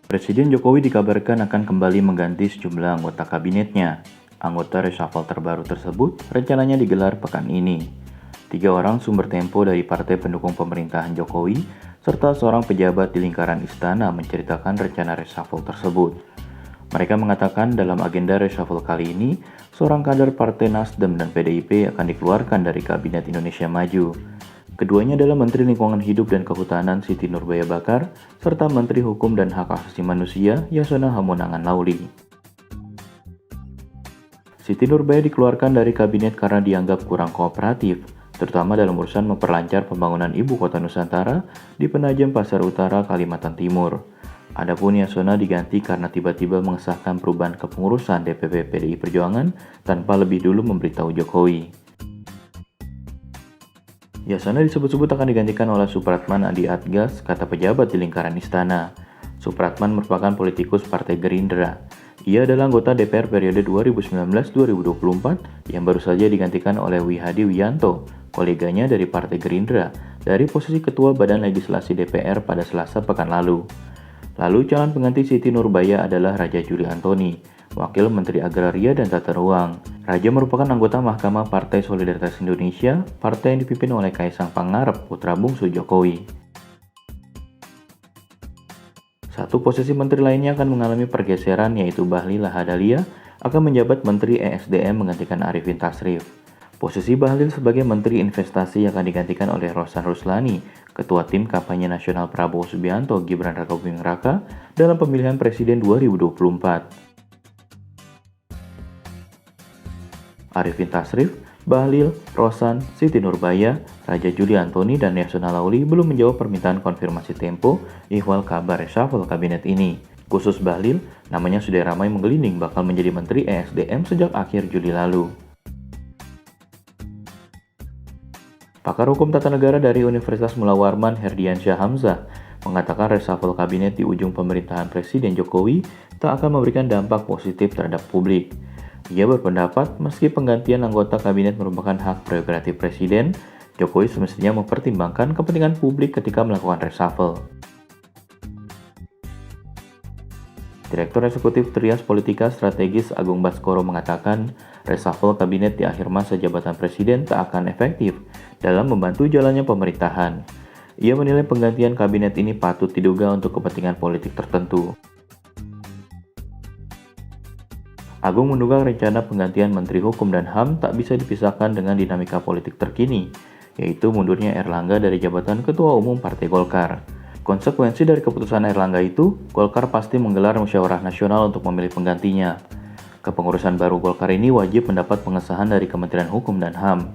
Presiden Jokowi dikabarkan akan kembali mengganti sejumlah anggota kabinetnya. Anggota reshuffle terbaru tersebut rencananya digelar pekan ini. 3 orang sumber Tempo dari partai pendukung pemerintahan Jokowi, serta seorang pejabat di lingkaran istana menceritakan rencana reshuffle tersebut. Mereka mengatakan dalam agenda reshuffle kali ini, seorang kader Partai Nasdem dan PDIP akan dikeluarkan dari Kabinet Indonesia Maju. Keduanya adalah Menteri Lingkungan Hidup dan Kehutanan Siti Nurbaya Bakar, serta Menteri Hukum dan Hak Asasi Manusia Yasona Hamonangan Lauli. Siti Nurbaya dikeluarkan dari kabinet karena dianggap kurang kooperatif, terutama dalam urusan memperlancar pembangunan ibu kota Nusantara di Penajam Pasar Utara, Kalimantan Timur. Adapun Yasona diganti karena tiba-tiba mengesahkan perubahan kepengurusan DPP PDI Perjuangan tanpa lebih dulu memberitahu Jokowi. Yasona disebut-sebut akan digantikan oleh Supratman Adi Adgas, kata pejabat di lingkaran istana. Supratman merupakan politikus Partai Gerindra. Ia adalah anggota DPR periode 2019-2024 yang baru saja digantikan oleh Wihadi Wiyanto, koleganya dari Partai Gerindra, dari posisi Ketua Badan Legislasi DPR pada Selasa pekan lalu. Lalu calon pengganti Siti Nurbaya adalah Raja Juli Antoni, Wakil Menteri Agraria dan Tata Ruang. Raja merupakan anggota Mahkamah Partai Solidaritas Indonesia, partai yang dipimpin oleh Kaisang Pangarep, putra bungsu Jokowi. Satu posisi menteri lainnya akan mengalami pergeseran, yaitu Bahlil Lahadalia akan menjabat Menteri ESDM menggantikan Arifin Tasrif. Posisi Bahlil sebagai Menteri Investasi akan digantikan oleh Rosan Ruslani, Ketua Tim Kampanye Nasional Prabowo Subianto Gibran Rakabuming Raka dalam pemilihan Presiden 2024. Arifin Tasrif, Bahlil, Rosan, Siti Nurbaya, Raja Juli Antoni, dan Yasona Lauli belum menjawab permintaan konfirmasi Tempo ihwal kabar reshuffle kabinet ini. Khusus Bahlil, namanya sudah ramai menggelinding bakal menjadi Menteri ESDM sejak akhir Juli lalu. Pakar Hukum Tata Negara dari Universitas Mula Warman Herdiansyah Hamzah mengatakan reshuffle kabinet di ujung pemerintahan Presiden Jokowi tak akan memberikan dampak positif terhadap publik. Ia berpendapat meski penggantian anggota kabinet merupakan hak prerogatif Presiden, Jokowi semestinya mempertimbangkan kepentingan publik ketika melakukan reshuffle. Direktur Eksekutif Trias Politika Strategis Agung Baskoro mengatakan, reshuffle kabinet di akhir masa jabatan Presiden tak akan efektif dalam membantu jalannya pemerintahan. Ia menilai penggantian kabinet ini patut diduga untuk kepentingan politik tertentu. Agung menduga rencana penggantian Menteri Hukum dan HAM tak bisa dipisahkan dengan dinamika politik terkini, yaitu mundurnya Erlangga dari jabatan Ketua Umum Partai Golkar. Konsekuensi dari keputusan Erlangga itu, Golkar pasti menggelar musyawarah nasional untuk memilih penggantinya. Kepengurusan baru Golkar ini wajib mendapat pengesahan dari Kementerian Hukum dan HAM.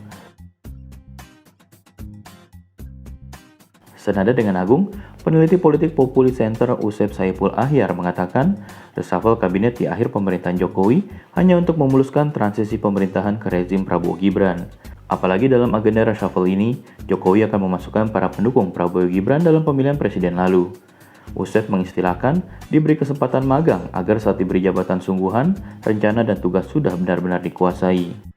Senada dengan Agung, peneliti politik Populi Center Usep Saiful Ahyar mengatakan, reshuffle kabinet di akhir pemerintahan Jokowi hanya untuk memuluskan transisi pemerintahan ke rezim Prabowo Gibran. Apalagi dalam agenda reshuffle ini, Jokowi akan memasukkan para pendukung Prabowo Gibran dalam pemilihan presiden lalu. Usep mengistilahkan diberi kesempatan magang agar saat diberi jabatan sungguhan, rencana dan tugas sudah benar-benar dikuasai.